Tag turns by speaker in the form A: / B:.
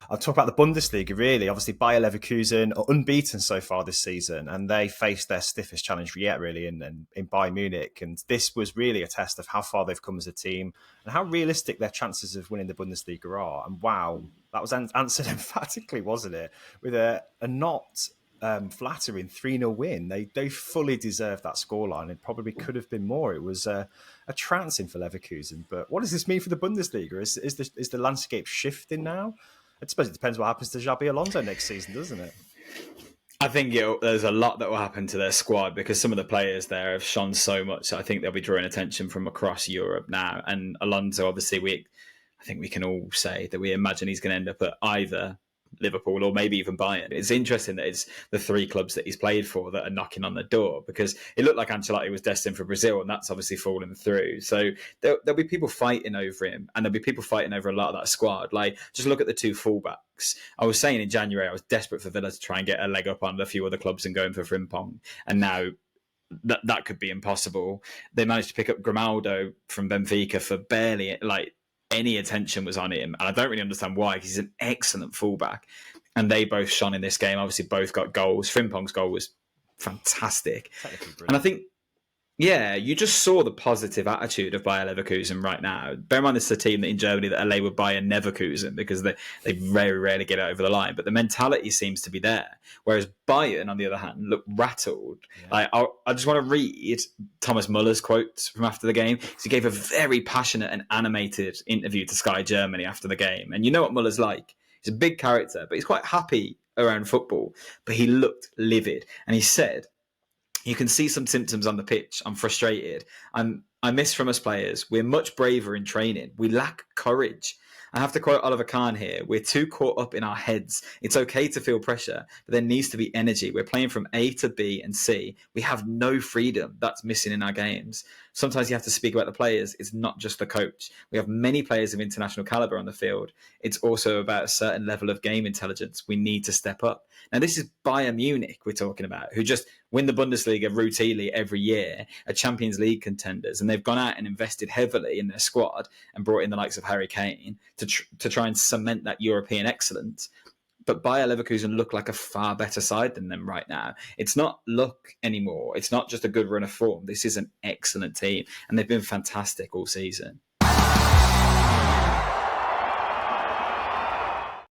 A: I'll talk about the Bundesliga, really. Obviously, Bayer Leverkusen are unbeaten so far this season, and they faced their stiffest challenge yet, really, in Bayern Munich. And this was really a test of how far they've come as a team and how realistic their chances of winning the Bundesliga are. And wow, that was answered emphatically, wasn't it? With a not flattering 3-0 win. They fully deserved that scoreline. It probably could have been more. It was a trouncing for Leverkusen. But what does this mean for the Bundesliga? Is the landscape shifting now? I suppose it depends what happens to Xabi Alonso next season, doesn't it?
B: I think there's a lot that will happen to their squad because some of the players there have shone so much. So I think they'll be drawing attention from across Europe now. And Alonso, obviously, I think we can all say that we imagine he's going to end up at either Liverpool or maybe even Bayern. It's interesting that it's the three clubs that he's played for that are knocking on the door, because it looked like Ancelotti was destined for Brazil, and that's obviously fallen through. So there'll be people fighting over him, and there'll be people fighting over a lot of that squad. Like, just look at the two fullbacks. I was saying in January I was desperate for Villa to try and get a leg up on a few other clubs and going for Frimpong, and now that could be impossible. They managed to pick up Grimaldo from Benfica for barely any attention was on him. And I don't really understand why, because he's an excellent fullback. And they both shone in this game. Obviously, both got goals. Frimpong's goal was fantastic. And I think, you just saw the positive attitude of Bayer Leverkusen right now. Bear in mind, this is a team that in Germany that are labelled Bayer Leverkusen because they very rarely get it over the line. But the mentality seems to be there. Whereas Bayern, on the other hand, look rattled. Yeah. I just want to read Thomas Muller's quotes from after the game. He gave a very passionate and animated interview to Sky Germany after the game. And you know what Muller's like. He's a big character, but he's quite happy around football. But he looked livid. And he said, "You can see some symptoms on the pitch. I'm frustrated. I miss from us players. We're much braver in training. We lack courage." I have to quote Oliver Kahn here. "We're too caught up in our heads. It's okay to feel pressure, but there needs to be energy. We're playing from A to B and C. We have no freedom. That's missing in our games. Sometimes you have to speak about the players. It's not just the coach. We have many players of international caliber on the field. It's also about a certain level of game intelligence. We need to step up." Now, this is Bayern Munich we're talking about, who just win the Bundesliga routinely every year, are Champions League contenders, and they've gone out and invested heavily in their squad and brought in the likes of Harry Kane to try and cement that European excellence. But Bayer Leverkusen look like a far better side than them right now. It's not luck anymore. It's not just a good run of form. This is an excellent team, and they've been fantastic all season.